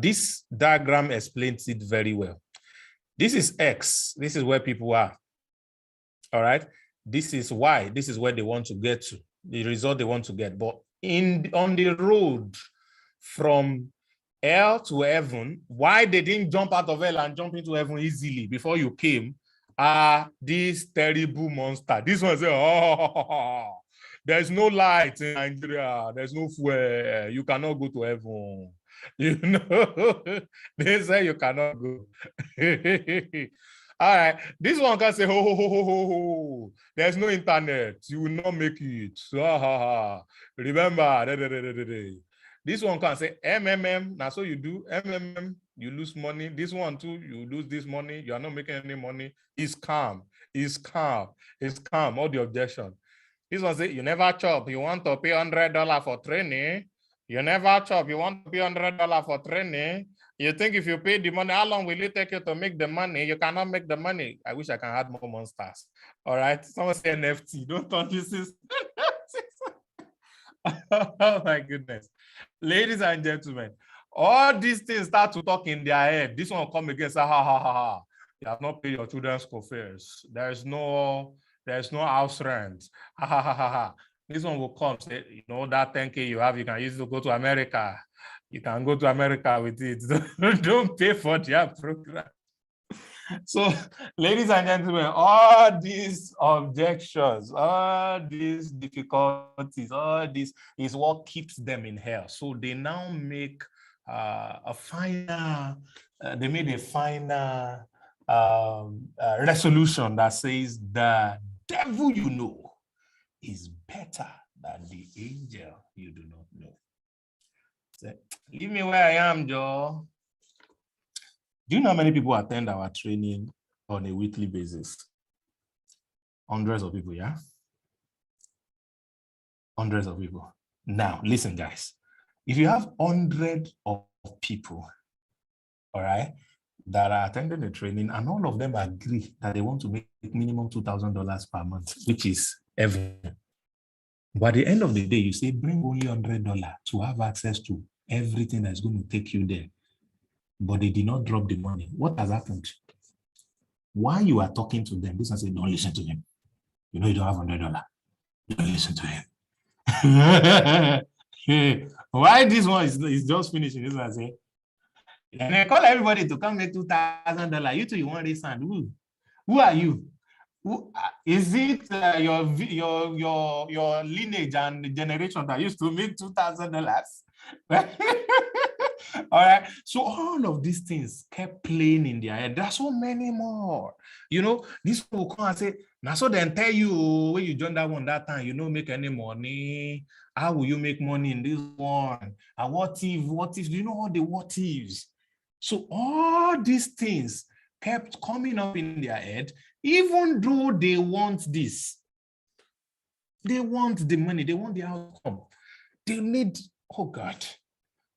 This diagram explains it very well. This is X. This is where people are. All right. This is Y. This is where they want to get to, the result they want to get. But on the road from hell to heaven, why they didn't jump out of hell and jump into heaven easily before you came are these terrible monsters. This one say, oh, there's no light in Nigeria. There's no fuel. You cannot go to heaven. You know, they say you cannot go. All right, this one can say, ho, ho, ho, ho, ho, ho. There's no internet. You will not make it. Remember, this one can say, MMM. Now, so you do MMM, you lose money. This one too, you lose this money. You are not making any money. It's calm. It's calm. It's calm. All the objection. This one say, you never chop. You want to pay $100 for training. You never chop. You want to pay $100 for training. You think if you pay the money, how long will it take you to make the money? You cannot make the money. I wish I can add more monsters. All right. Someone say NFT. Don't turn this. Oh my goodness. Ladies and gentlemen, all these things start to talk in their head. This one will come against, ha, ha, ha, ha. You have not paid your children's school fares. There's no house rent. Ha, ha, ha, ha, ha. This one will come, say, you know, that 10K you have, you can use it to go to America. You can go to America with it. Don't pay for their program. So, ladies and gentlemen, all these objections, all these difficulties, all this is what keeps them in hell. So they now make a final resolution that says the devil you know is better than the angel you do not know. So, leave me where I am, Joe. Do you know how many people attend our training on a weekly basis? Hundreds of people, yeah? Hundreds of people. Now, listen, guys. If you have hundreds of people, all right, that are attending the training, and all of them agree that they want to make minimum $2,000 per month, which is everything. But at the end of the day, you say, bring only $100 to have access to everything that's going to take you there. But they did not drop the money. What has happened? While you are talking to them, this one say, don't listen to him. You know you don't have $100. Don't listen to him. Why this one is just finishing? This one say, and I call everybody to come make $2,000. You two, you want this and who are you? Is it your lineage and generation that used to make $2,000? All right. So all of these things kept playing in their head. There's so many more. You know, this will come and say, now so then tell you when you join that one that time, you don't make any money. How will you make money in this one? And what if, do you know all the what ifs? So all these things kept coming up in their head, even though they want this. They want the money, they want the outcome. They need, oh God.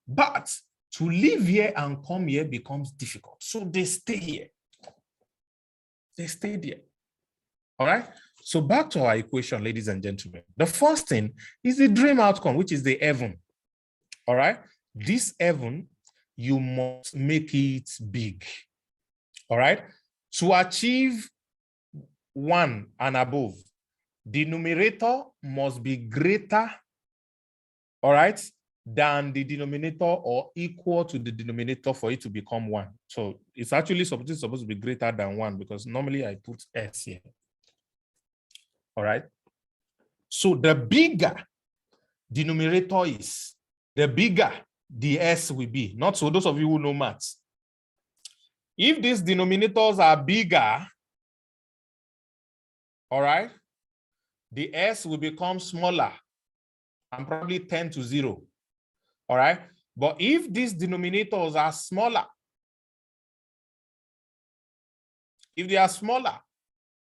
But to live here and come here becomes difficult. So they stay here. They stay there. All right. So back to our equation, ladies and gentlemen. The first thing is the dream outcome, which is the heaven. All right. This heaven, you must make it big. All right. To achieve 1 and above, the numerator must be greater, all right, than the denominator or equal to the denominator for it to become 1. So it's actually supposed to be greater than 1 because normally I put S here. All right. So the bigger the numerator is, the bigger the S will be. Not so those of you who know maths. If these denominators are bigger, all right, the S will become smaller and probably 10 to 0. All right. But if these denominators are smaller, if they are smaller,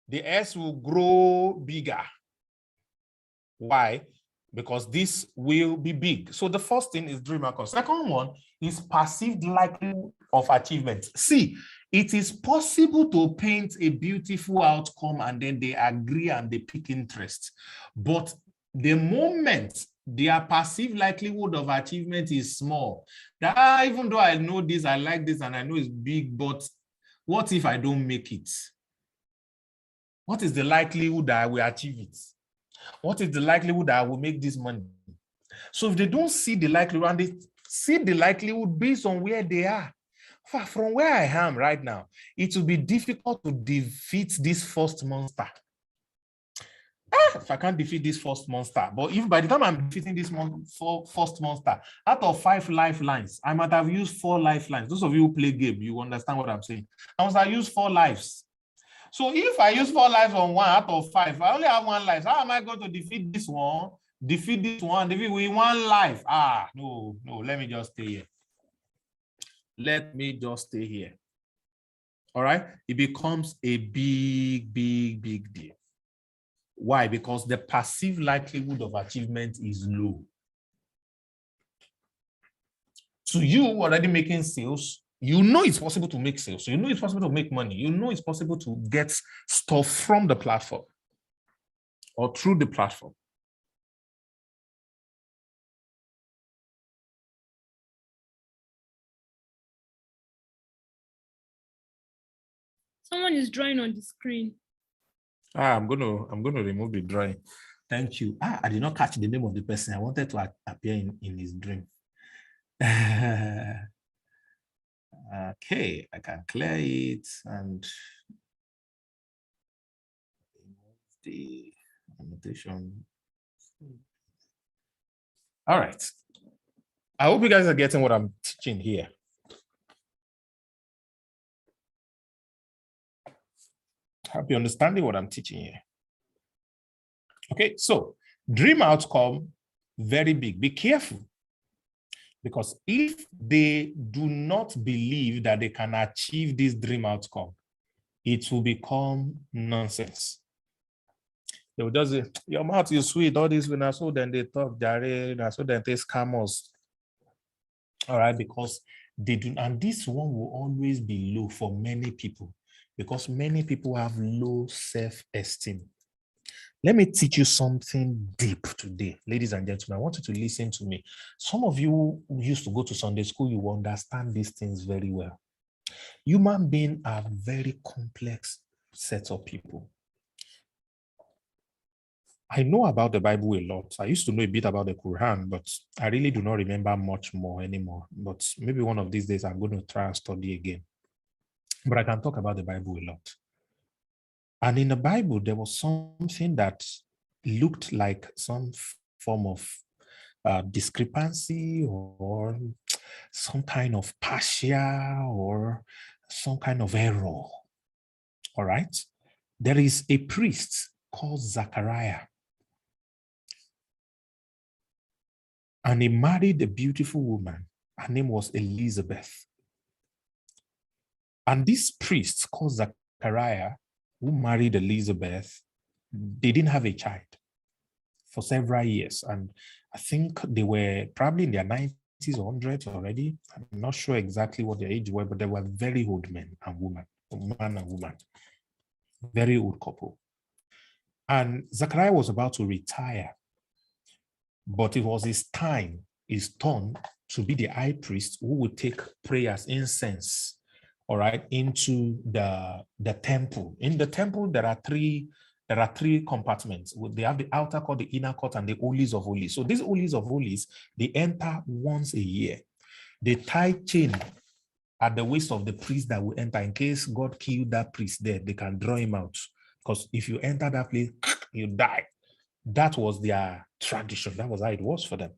the S will grow bigger. Why? Because this will be big. So the first thing is dream outcome. Second one is perceived likelihood of achievement. See, it is possible to paint a beautiful outcome and then they agree and they pick interest. But the moment their perceived likelihood of achievement is small. That even though I know this, I like this, and I know it's big, but what if I don't make it? What is the likelihood that I will achieve it? What is the likelihood that I will make this money? So if they don't see the likelihood, and they see the likelihood based on where they are, from where I am right now, it will be difficult to defeat this first monster. If I can't defeat this first monster, but if by the time I'm defeating this first monster, out of 5 lifelines, I might have used 4 lifelines. Those of you who play game, you understand what I'm saying. I must have used 4 lives. So if I use 4 lives on 1 out of 5, I only have 1 life. How am I going to defeat this one? Defeat this one, defeat with 1 life. No, let me just stay here. Let me just stay here. All right? It becomes a big deal. Why? Because the perceived likelihood of achievement is low. To you already making sales, you know it's possible to make sales. You know it's possible to make money. You know it's possible to get stuff from the platform or through the platform. Someone is drawing on the screen. I'm gonna remove the drawing. Thank you. I did not catch the name of the person. I wanted to appear in his dream. Okay, I can clear it and remove the annotation. All right. I hope you guys are getting what I'm teaching here. I hope you're understanding what I'm teaching here. Okay, so dream outcome, very big. Be careful. Because if they do not believe that they can achieve this dream outcome, it will become nonsense. They will just say, your mouth is sweet, all this, when I so then they talk, so then they scam us. All right, because they do, and this one will always be low for many people, because many people have low self-esteem. Let me teach you something deep today, ladies and gentlemen. I want you to listen to me. Some of you who used to go to Sunday school, you will understand these things very well. Human beings are very complex sets of people. I know about the Bible a lot. I used to know a bit about the Quran, but I really do not remember much more anymore. But maybe one of these days I'm going to try and study again. But I can talk about the Bible a lot. And in the Bible, there was something that looked like some form of discrepancy or some kind of partial or some kind of error. All right? There is a priest called Zachariah. And he married a beautiful woman. Her name was Elizabeth. And this priest called Zachariah, who married Elizabeth, they didn't have a child for several years. And I think they were probably in their 90s or 100s already. I'm not sure exactly what their age were, but they were very old men and women, man and woman, very old couple. And Zachariah was about to retire, but it was his turn to be the high priest who would take prayers, incense, all right, into the temple. In the temple, there are three compartments. They have the outer court, the inner court, and the holies of holies. So these holies of holies, they enter once a year. They tie chain at the waist of the priest that will enter. In case God killed that priest there, they can draw him out. Because if you enter that place, you die. That was their tradition. That was how it was for them.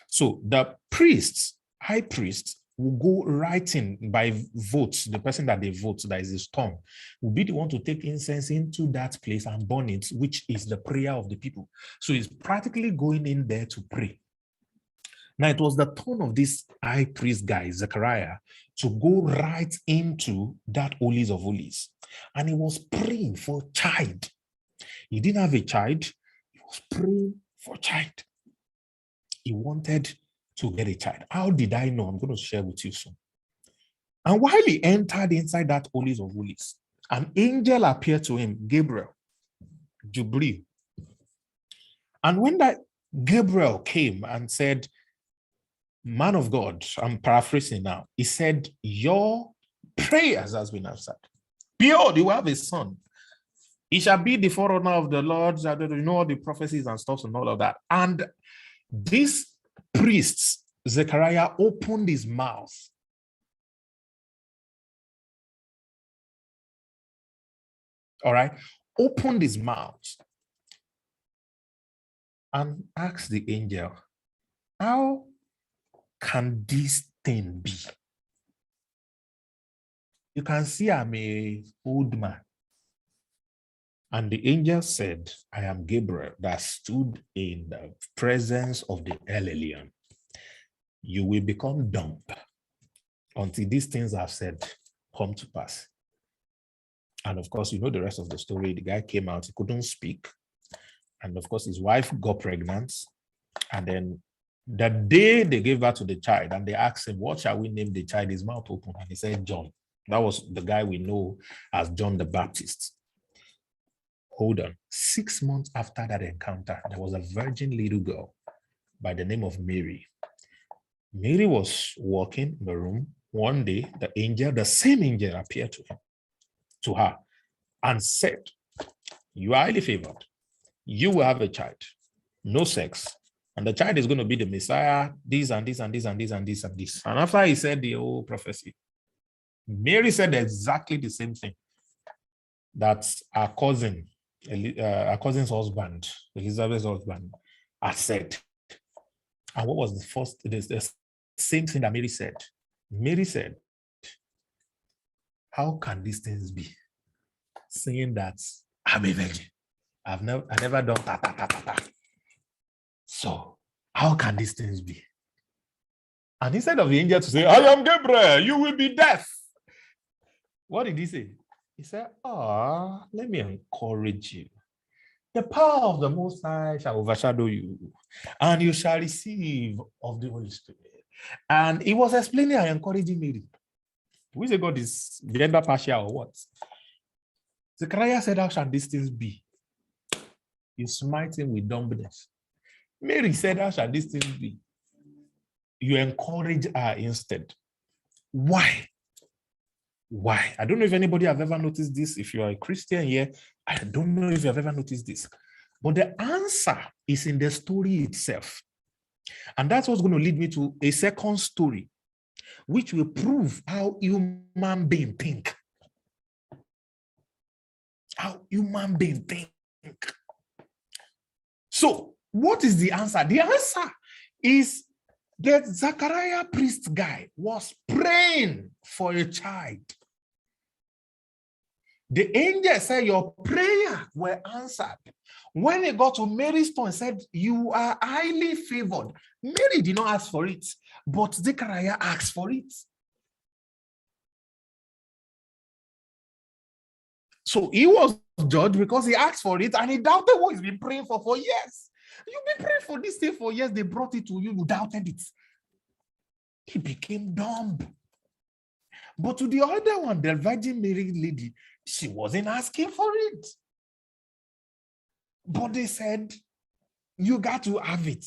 So the priests, high priests, will go writing by votes. The person that they vote, that is his turn, will be the one to take incense into that place and burn it, which is the prayer of the people. So he's practically going in there to pray. Now it was the turn of this high priest guy, Zechariah, to go right into that holies of holies. And he was praying for a child. He didn't have a child. He was praying for a child. He wanted to get a child. How did I know? I'm going to share with you soon. And while he entered inside that holies of holies, an angel appeared to him, Gabriel, Jubril. And when that Gabriel came and said, man of God, I'm paraphrasing now. He said, your prayers has been answered. Behold, you have a son. He shall be the forerunner of the Lord. You know all the prophecies and stuff and all of that. And this priest, Zechariah, opened his mouth. All right, opened his mouth and asked the angel, how can this thing be? You can see I'm an old man. And the angel said, I am Gabriel that stood in the presence of the El Elyon. You will become dumb until these things I've said come to pass. And of course, you know the rest of the story. The guy came out, he couldn't speak. And of course, his wife got pregnant. And then the day they gave birth to the child, and they asked him, what shall we name the child? His mouth opened, and he said, John. That was the guy we know as John the Baptist. Hold on. 6 months after that encounter, there was a virgin little girl by the name of Mary. Mary was walking in the room. One day, the same angel appeared to her and said, you are highly favored. You will have a child, no sex. And the child is going to be the Messiah, this and this and this and this and this and this. And after he said the whole prophecy, Mary said exactly the same thing that our cousin's husband, Elizabeth's husband, had said. And what was the same thing that Mary said? Mary said, how can these things be? Saying that I'm a virgin. I never done ta. So how can these things be? And instead of the angel to say, I am Gabriel, you will be deaf. What did he say? He said, let me encourage you. The power of the Most High shall overshadow you, and you shall receive of the Holy Spirit. And he was explaining and encouraging Mary. We say God is gender partial or what? Zechariah said, how shall these things be? You smite him with dumbness. Mary said, how shall these things be? You encourage her instead. Why? Why? I don't know if anybody have ever noticed this. If you are a Christian here, I don't know if you have ever noticed this. But the answer is in the story itself. And that's what's going to lead me to a second story, which will prove how human beings think. How human beings think. So, what is the answer? The answer is that Zechariah priest guy was praying for a child. The angel said, your prayer were answered. When he got to Mary's turn, said, you are highly favored. Mary did not ask for it, but Zechariah asked for it. So he was judged because he asked for it and he doubted what he's been praying for years. You've been praying for this thing for years. They brought it to you. You doubted it. He became dumb. But to the other one, the Virgin Mary lady, she wasn't asking for it. But they said, you got to have it.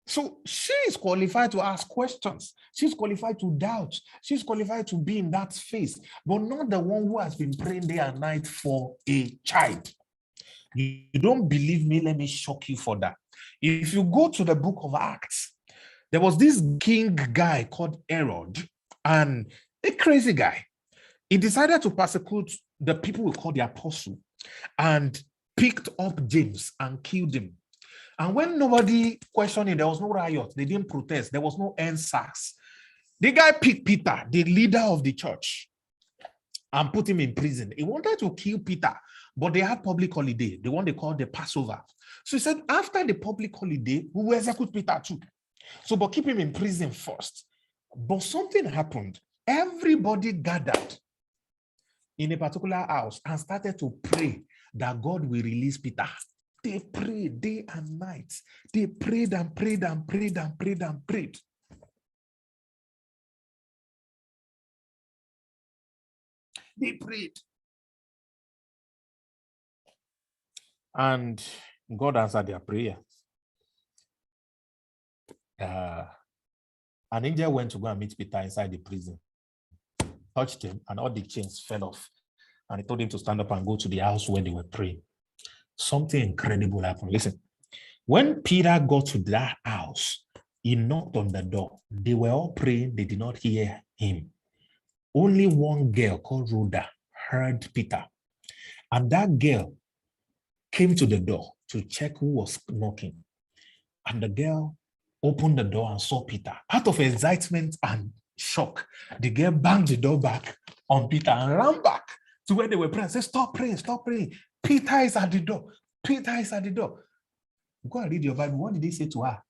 So she is qualified to ask questions. She's qualified to doubt. She's qualified to be in that space, but not the one who has been praying day and night for a child. You don't believe me? Let me shock you for that. If you go to the book of Acts, there was this king guy called Herod, and a crazy guy. He decided to persecute the people we call the apostle and picked up James and killed him. And when nobody questioned him, there was no riot. They didn't protest. There was no NSAS. The guy picked Peter, the leader of the church, and put him in prison. He wanted to kill Peter, but they had public holiday, the one they called the Passover. So he said, after the public holiday, we will execute Peter too. So, but keep him in prison first. But something happened. Everybody gathered in a particular house and started to pray that God will release Peter. They prayed day and night. They prayed and prayed and prayed and prayed and prayed. They prayed. And God answered their prayer. an angel went to go and meet Peter inside the prison, touched him, and all the chains fell off. And he told him to stand up and go to the house where they were praying. Something incredible happened. Listen, when Peter got to that house, he knocked on the door. They were all praying. They did not hear him. Only one girl called Rhoda heard Peter. And that girl came to the door to check who was knocking. And the girl opened the door and saw Peter. Out of excitement and shock, the girl banged the door back on Peter and ran back to where they were praying. Said, stop praying, stop praying. Peter is at the door. Peter is at the door. Go and read your Bible. What did he say to her?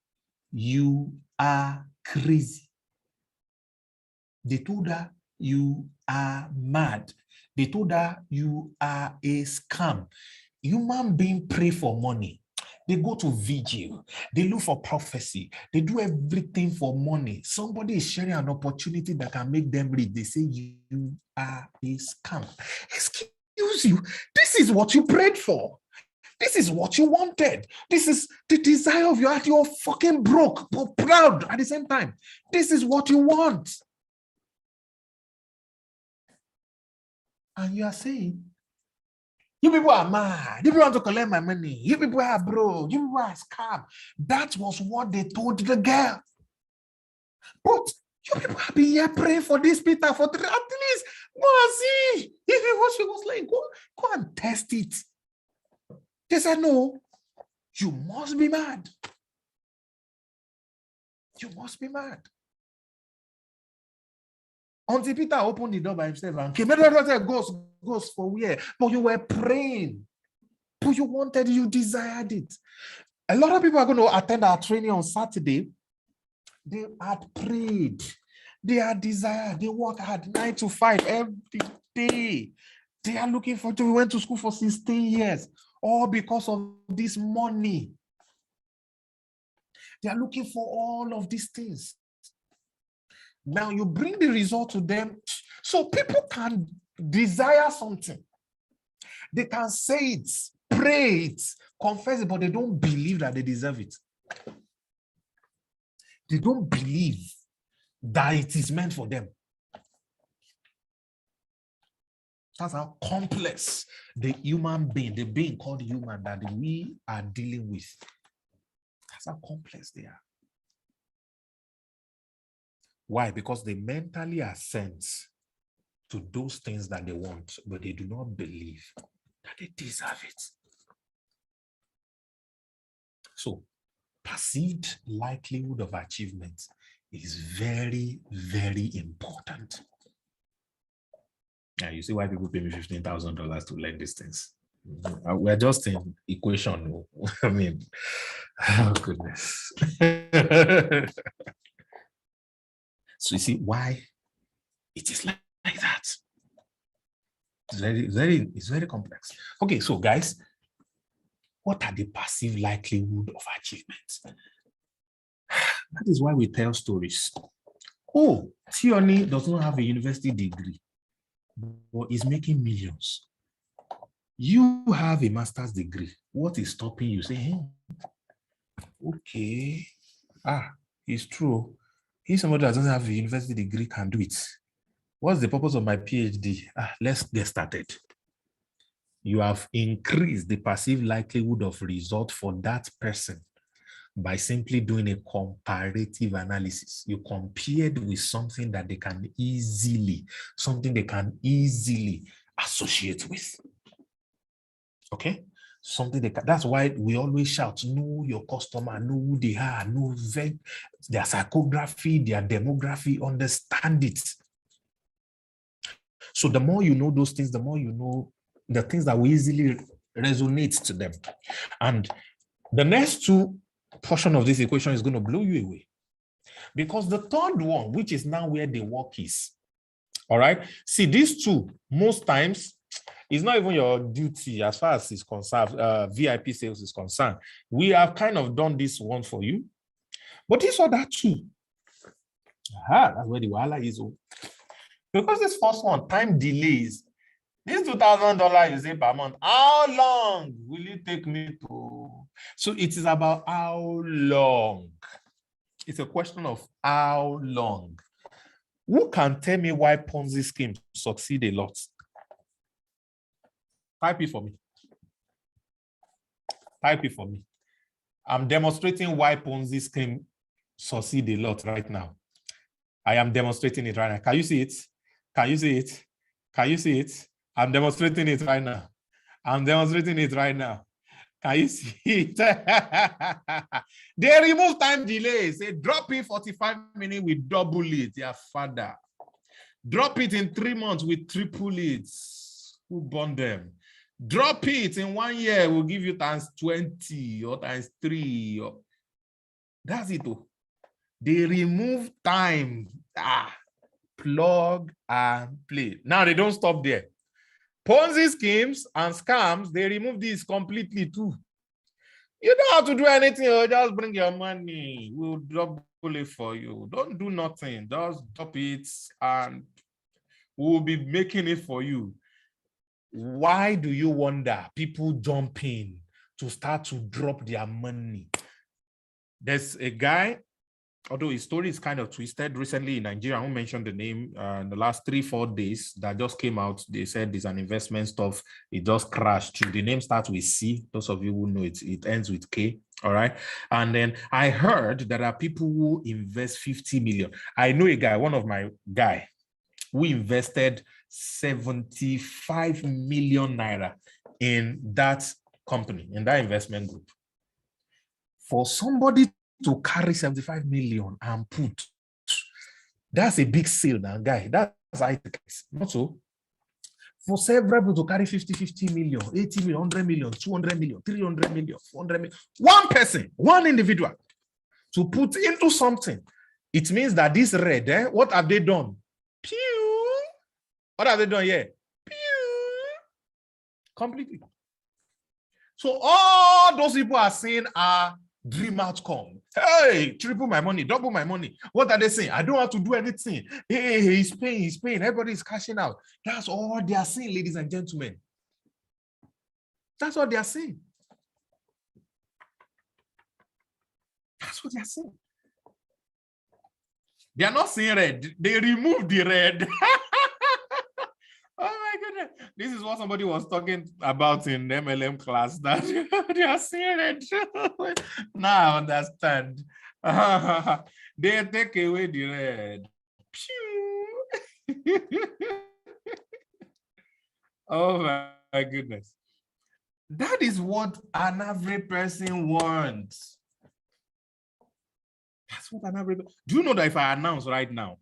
You are crazy. They told her, you are mad. They told her, you are a scam. Human beings pray for money. They go to vigil. They look for prophecy. They do everything for money. Somebody is sharing an opportunity that can make them rich. They say, you are a scam. Excuse you. This is what you prayed for. This is what you wanted. This is the desire of your heart. You're fucking broke, but proud at the same time. This is what you want. And you are saying, you people are mad. You people want to collect my money. You people are broke. You people are scam. That was what they told the girl. But you people have been here praying for this Peter for at least go and see if what she was like. Go and test it. They said, no, you must be mad. You must be mad. Until Peter opened the door by himself and came, ghost for where? But you were praying. But you wanted, you desired it. A lot of people are going to attend our training on Saturday. They had prayed. They had desired. They work hard 9 to 5 every day. They are looking for, we went to school for 16 years. All because of this money. They are looking for all of these things. Now you bring the result to them. So people can desire something. They can say it, pray it, confess it, but they don't believe that they deserve it. They don't believe that it is meant for them. That's how complex the human being, the being called human that we are dealing with. That's how complex they are. Why? Because they mentally assent to those things that they want, but they do not believe that they deserve it. So, perceived likelihood of achievement is very, very important. Now, you see why people pay me $15,000 to learn these things. We're just in equation. I mean, oh goodness. So you see why it is like that. It's very complex. Okay, so guys, what are the perceived likelihood of achievement? That is why we tell stories. Oh, Tioni does not have a university degree, but is making millions. You have a master's degree. What is stopping you? Say, hey, okay, it's true. If somebody that doesn't have a university degree can do it, what's the purpose of my PhD? Let's get started. You have increased the perceived likelihood of result for that person by simply doing a comparative analysis. You compared with something that they can easily associate with. Okay? Something they can, that's why we always shout, know your customer, know who they are, know their psychography, their demography, understand it. So the more you know those things, the more you know the things that will easily resonate to them. And the next two portion of this equation is going to blow you away. Because the third one, which is now where the work is, all right? See, these two, most times, it's not even your duty as far as it's concerned, VIP sales is concerned. We have kind of done this one for you. But this other two, that's where the wahala is. Because this first one, time delays. This $2,000 you say per month, how long will it take me to? So it is about how long. It's a question of how long. Who can tell me why Ponzi schemes succeed a lot? Type it for me. Type it for me. I'm demonstrating why Ponzi scheme succeed a lot right now. I am demonstrating it right now. Can you see it? Can you see it? Can you see it? I'm demonstrating it right now. I'm demonstrating it right now. Can you see it? They remove time delay. Say drop it 45 minutes, we double it. Your father. Drop it in 3 months, we triple it. Who bond them? Drop it in 1 year, we'll give you times 20 or times 3. That's it. They remove time. Plug and play. Now they don't stop there. Ponzi schemes and scams, they remove this completely too. You don't have to do anything, just bring your money. We'll double it for you. Don't do nothing. Just drop it and we'll be making it for you. Why do you wonder people jump in to start to drop their money? There's a guy, although his story is kind of twisted, recently in Nigeria, I won't mention the name, in the last 3-4 days that just came out, they said there's an investment stuff, it just crashed. The name starts with C, those of you who know it, it ends with K, all right? And then I heard there are people who invest 50 million. I know a guy, one of my guy, who invested 75 million naira in that company, in that investment group. For somebody to carry 75 million and put, that's a big sale now, guy. That's not so. For several people to carry 50 million, 80 million, 100 million, 200 million, 300 million, 400 million, one person, one individual to put into something, it means that this red, what have they done? Pew! What have they done here? Pew! Completely. So all those people are saying are dream outcome. Hey, triple my money, double my money. What are they saying? I don't have to do anything. Hey, he's paying. Everybody is cashing out. That's all they are saying, ladies and gentlemen. That's what they are saying. That's what they are saying. They are not saying red. They removed the red. Oh my goodness. This is what somebody was talking about in MLM class, that they are saying red. Now I understand. They take away the red. Oh my goodness. That is what an average person wants. That's what an average. Do you know that if I announce right now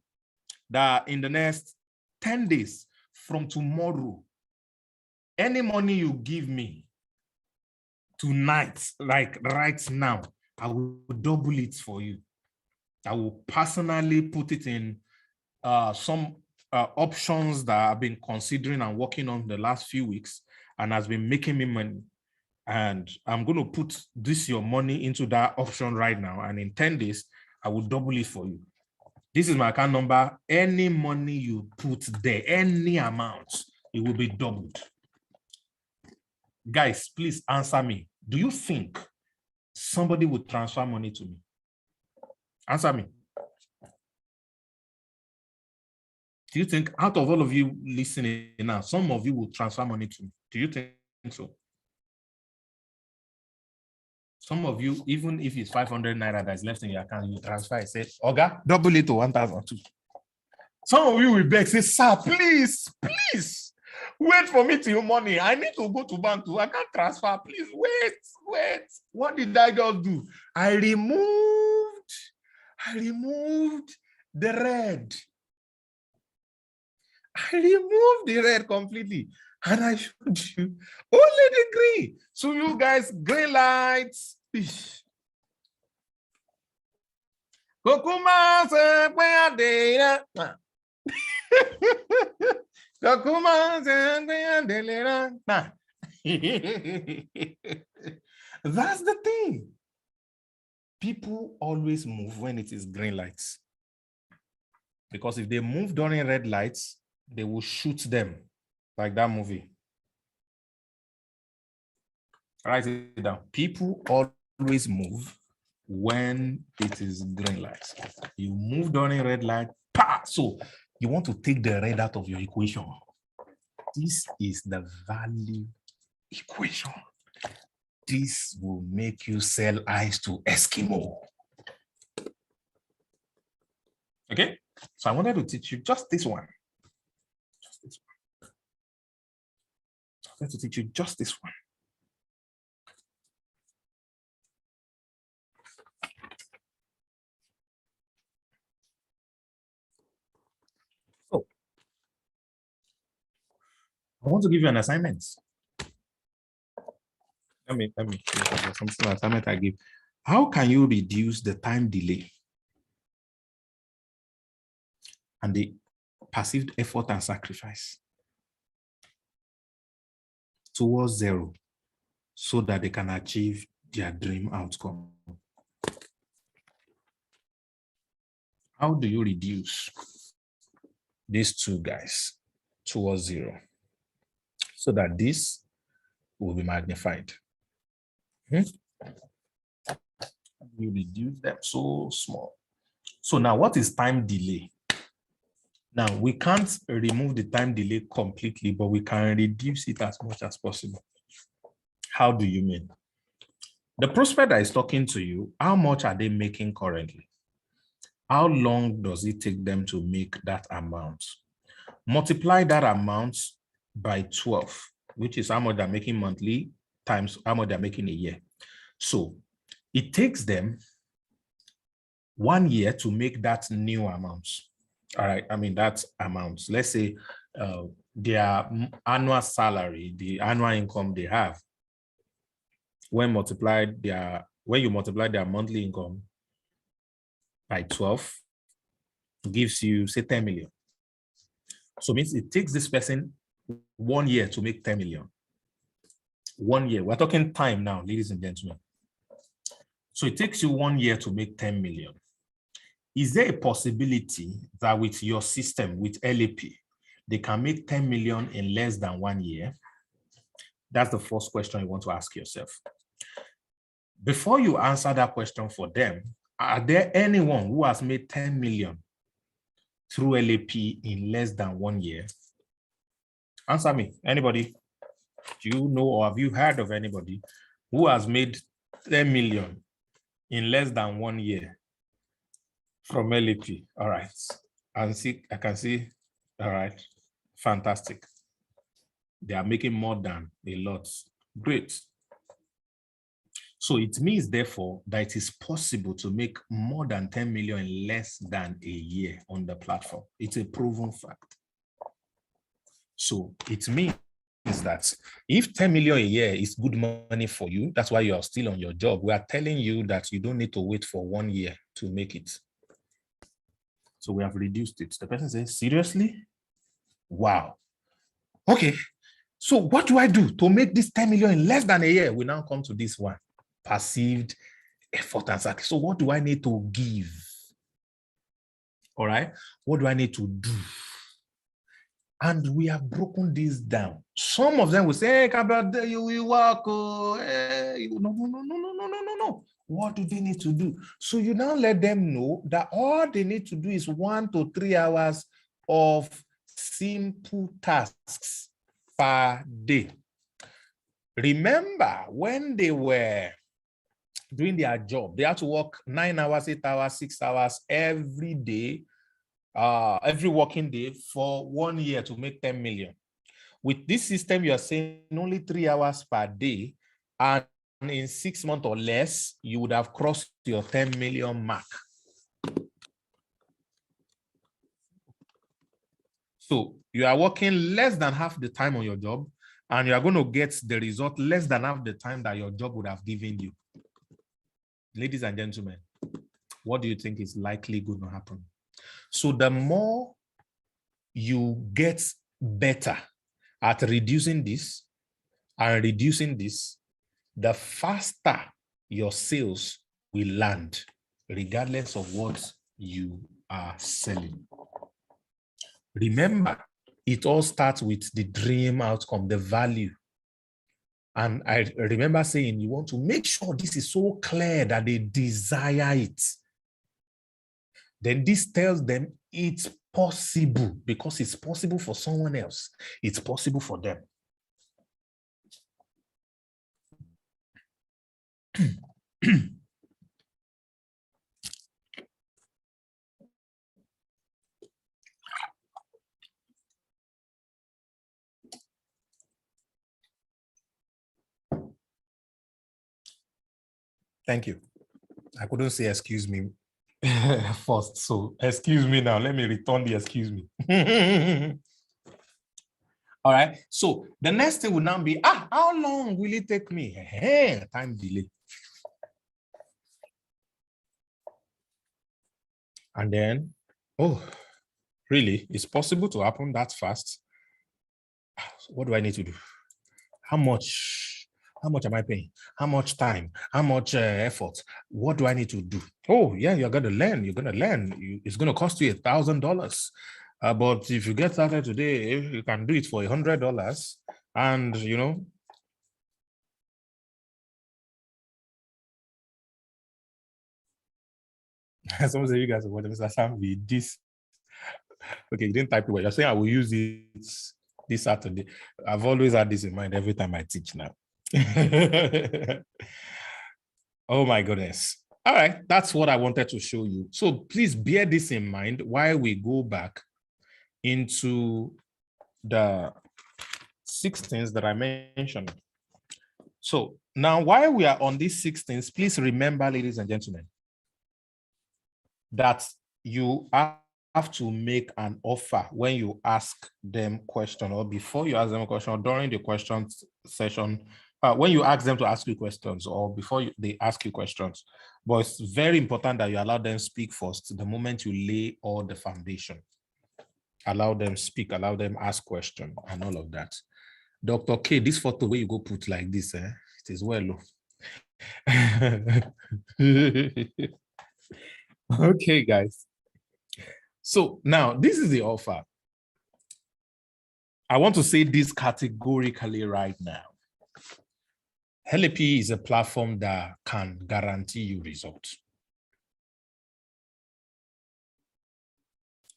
that in the next 10 days from tomorrow, any money you give me tonight, like right now, I will double it for you. I will personally put it in some options that I've been considering and working on the last few weeks and has been making me money. And I'm going to put your money into that option right now. And in 10 days, I will double it for you. This is my account number. Any money you put there, any amount, it will be doubled. Guys, please answer me. Do you think somebody would transfer money to me? Answer me. Do you think out of all of you listening now, some of you will transfer money to me? Do you think so? Some of you, even if it's 500 naira that's left in your account, you transfer, I say, Oga, double it to 1,002. Some of you will beg, say, sir, please, wait for me till money. I need to go to bank too. I can't transfer. Please wait. What did I just do? I removed the red. I removed the red completely. And I showed you only the green. So you guys, green lights. Kokuma se puede. That's the thing. People always move when it is green lights. Because if they move during red lights, they will shoot them, like that movie. Write it down. People always move when it is green light. You moved on a red light, so you want to take the red out of your equation. This is the value equation. This will make you sell ice to Eskimo. Okay, so I wanted to teach you just this one. Just this one. I wanted to teach you just this one. So, I want to give you an assignment. Let me something assignment I give. How can you reduce the time delay and the perceived effort and sacrifice towards zero so that they can achieve their dream outcome? How do you reduce these two guys towards zero so that this will be magnified? You reduce them so small. So now what is time delay? Now we can't remove the time delay completely, but we can reduce it as much as possible. How do you mean? The prospect that is talking to you, how much are they making currently? How long does it take them to make that amount? Multiply that amount by 12, which is how much they're making monthly times how much they're making a year. So it takes them 1 year to make that new amount. All right, I mean, that amount. Let's say their annual salary, the annual income they have, when you multiply their monthly income by 12, gives you, say, 10 million. So it means it takes this person 1 year to make 10 million. 1 year. We're talking time now, ladies and gentlemen. So it takes you 1 year to make 10 million. Is there a possibility that with your system, with LAP, they can make 10 million in less than 1 year? That's the first question you want to ask yourself. Before you answer that question for them, are there anyone who has made 10 million through LAP in less than 1 year? Answer me. Anybody? Do you know or have you heard of anybody who has made 10 million in less than 1 year from LAP? All right. I can see. All right. Fantastic. They are making more than a lot. Great. So it means, therefore, that it is possible to make more than 10 million in less than a year on the platform. It's a proven fact. So it means that if 10 million a year is good money for you, that's why you are still on your job. We are telling you that you don't need to wait for 1 year to make it. So we have reduced it. The person says, seriously? Wow. Okay. So what do I do to make this 10 million in less than a year? We now come to this one. Perceived effort and sacrifice. So what do I need to give? All right. What do I need to do? And we have broken this down. Some of them will say, hey, you work. No. What do they need to do? So you now let them know that all they need to do is 1 to 3 hours of simple tasks per day. Remember, when they were doing their job, they had to work 9 hours, 8 hours, 6 hours every day, every working day for 1 year to make 10 million. With this system, you are saying only 3 hours per day, and in 6 months or less, you would have crossed your 10 million mark. So you are working less than half the time on your job, and you are going to get the result less than half the time that your job would have given you. Ladies and gentlemen, what do you think is likely going to happen? So the more you get better at reducing this and reducing this, the faster your sales will land, regardless of what you are selling. Remember, it all starts with the dream outcome, the value. And I remember saying, you want to make sure this is so clear that they desire it. Then this tells them it's possible, because it's possible for someone else. It's possible for them. Thank you. I couldn't say excuse me first, so excuse me now. Let me return the excuse me. All right. So the next thing would now be, how long will it take me? Time delay. And then, oh, really? It's possible to happen that fast? What do I need to do? How much am I paying? How much time? How much effort? What do I need to do? Oh, yeah, you're going to learn. You're going to learn. It's going to cost you $1,000. But if you get started today, you can do it for $100. And, you know, some say you guys are watching Mr. Sam with this. Okay, you didn't type it well. You're saying I will use it this Saturday. I've always had this in mind every time I teach now. Oh my goodness. All right, that's what I wanted to show you. So please bear this in mind while we go back into the 6 things that I mentioned. So now while we are on these 6 things, please remember, ladies and gentlemen, that you have to make an offer when you ask them question, or before you ask them a question, or during the questions session, when you ask them to ask you questions, or before they ask you questions. But it's very important that you allow them speak first the moment you lay all the foundation. Allow them speak, allow them ask questions and all of that. Dr. K, this photo where you go put like this, it is well. Okay, guys. So now this is the offer. I want to say this categorically right now. Helipy is a platform that can guarantee you results.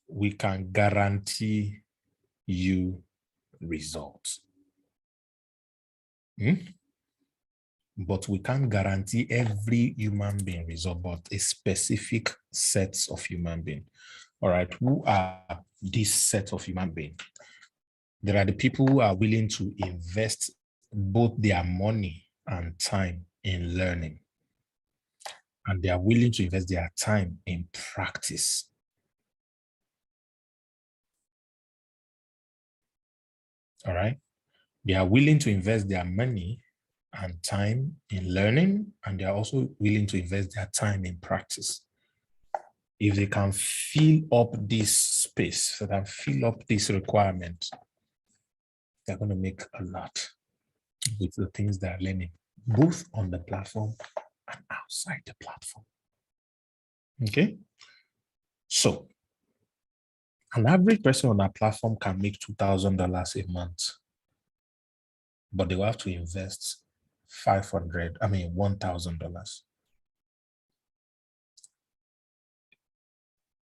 We can guarantee you results. But we can't guarantee every human being result, but a specific set of human beings. All right, who are this set of human beings? There are the people who are willing to invest both their money and time in learning. And they are willing to invest their time in practice. All right. They are willing to invest their money and time in learning, and they are also willing to invest their time in practice. If they can fill up this space, so they fill up this requirement, they're going to make a lot with the things they're learning, both on the platform and outside the platform. Okay. So an average person on our platform can make $2,000 a month, but they will have to invest $1,000.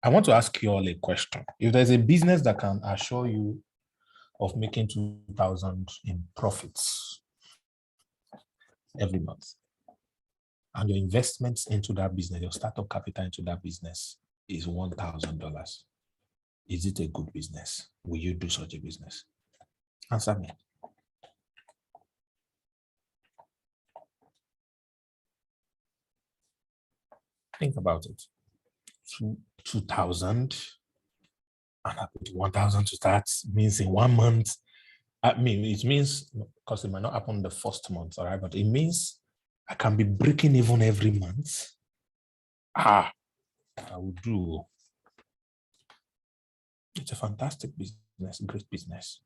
I want to ask you all a question. If there's a business that can assure you of making 2,000 in profits every month, and your investments into that business, your startup capital into that business is $1,000, is it a good business? Will you do such a business? Answer me. Think about it. 2,000 and I put 1,000 to start means in 1 month. I mean, it means, because it might not happen the first month, all right, but it means I can be breaking even every month. I will do. It's a fantastic business, great business.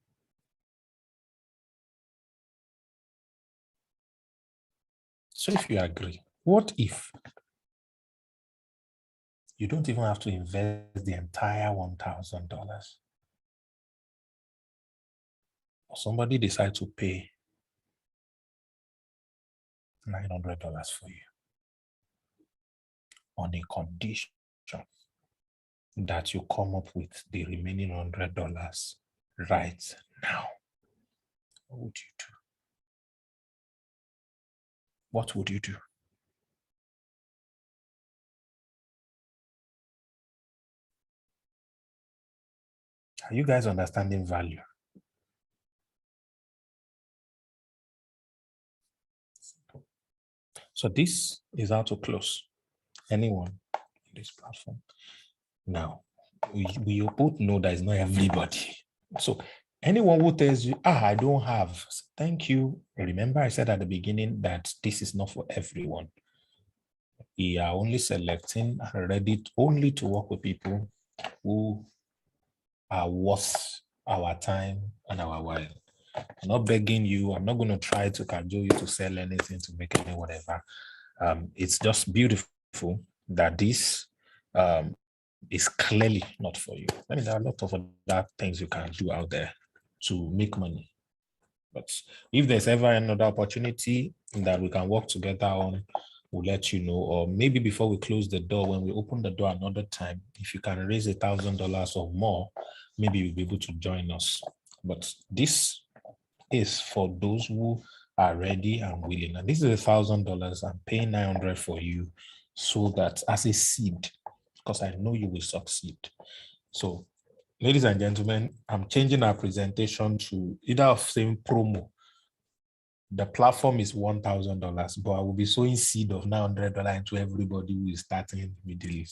So if you agree, what if you don't even have to invest the entire $1,000? Somebody decides to pay $900 for you on a condition that you come up with the remaining $100 right now. What would you do? What would you do? Are you guys understanding value? So this is how to close anyone on this platform. Now, we both know that it's not everybody. So anyone who tells you, I don't have, thank you. Remember I said at the beginning that this is not for everyone. We are only selecting and ready only to work with people who are worth our time and our while. I'm not begging you. I'm not going to try to cajole you to sell anything, to make any whatever. It's just beautiful that this is clearly not for you. I mean, there are a lot of other things you can do out there to make money. But if there's ever another opportunity that we can work together on, we'll let you know. Or maybe before we close the door, when we open the door another time, if you can raise $1,000 or more, maybe you'll be able to join us. But this is for those who are ready and willing. And this is $1,000. I'm paying $900 for you so that as a seed, because I know you will succeed. So, ladies and gentlemen, I'm changing our presentation to either of same promo. The platform is $1,000, but I will be sowing seed of $900 into everybody who is starting immediately.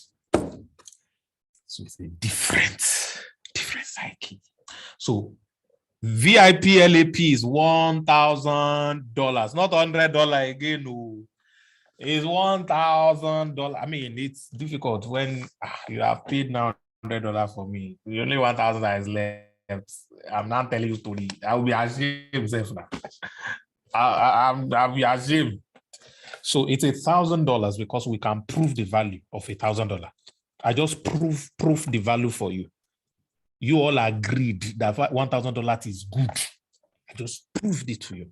So it's a different psyche. So VIP LAP is $1,000, not $100 again. No, it's $1,000. I mean, it's difficult when you have paid now $100 for me. The only 1,000 that is left. I'm not telling you story. I will be ashamed now. I'll be ashamed. So it's $1,000 because we can prove the value of $1,000. I just prove the value for you. You all agreed that $1,000 is good. I just proved it to you.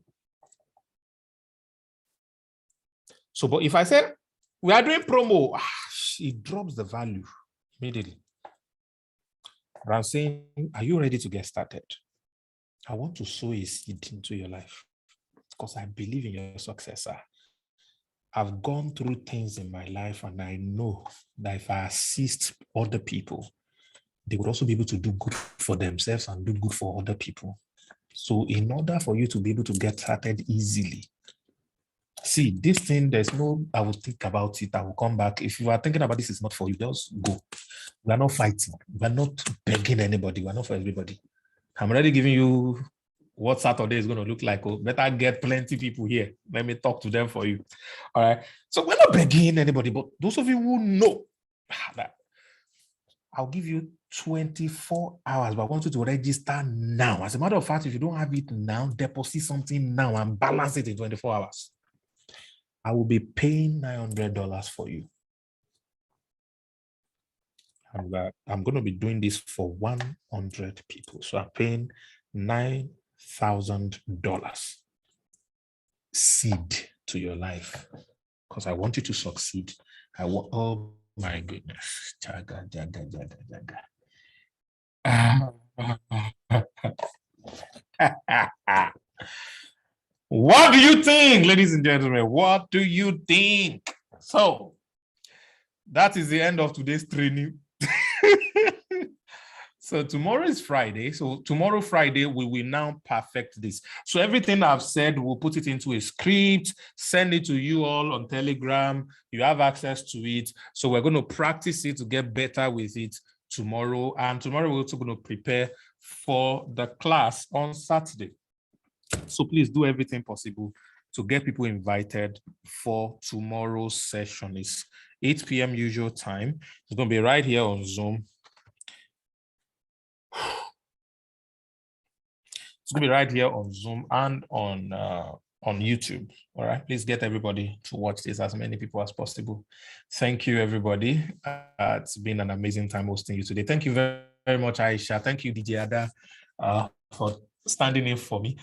So, but if I say we are doing promo, it drops the value immediately. But I'm saying, are you ready to get started? I want to sow a seed into your life because I believe in your success, sir. I've gone through things in my life and I know that if I assist other people, they would also be able to do good for themselves and do good for other people. So in order for you to be able to get started easily, see, this thing, there's no, I will think about it, I will come back. If you are thinking about this, it's not for you, just go. We are not fighting. We are not begging anybody. We are not for everybody. I'm already giving you what Saturday is going to look like. Oh, better get plenty people here. Let me talk to them for you. All right. So we're not begging anybody, but those of you who know that I'll give you 24 hours, but I want you to register now. As a matter of fact, if you don't have it now, deposit something now and balance it in 24 hours. I will be paying $900 for you. I'm going to be doing this for 100 people. So I'm paying $9,000 seed to your life because I want you to succeed. I want, oh my goodness. Jaga. What do you think, ladies and gentlemen? What do you think? So that is the end of today's training. So tomorrow is Friday. So tomorrow, Friday, we will now perfect this. So everything I've said, we'll put it into a script, send it to you all on Telegram. You have access to it. So we're going to practice it to get better with it tomorrow. And tomorrow, we're also going to prepare for the class on Saturday. So please do everything possible to get people invited for tomorrow's session. It's 8 p.m. usual time. It's going to be right here on Zoom. It's going to be right here on Zoom and on YouTube. All right. Please get everybody to watch this, as many people as possible. Thank you, everybody. It's been an amazing time hosting you today. Thank you very, very much, Aisha. Thank you, DJ Ada, for standing in for me.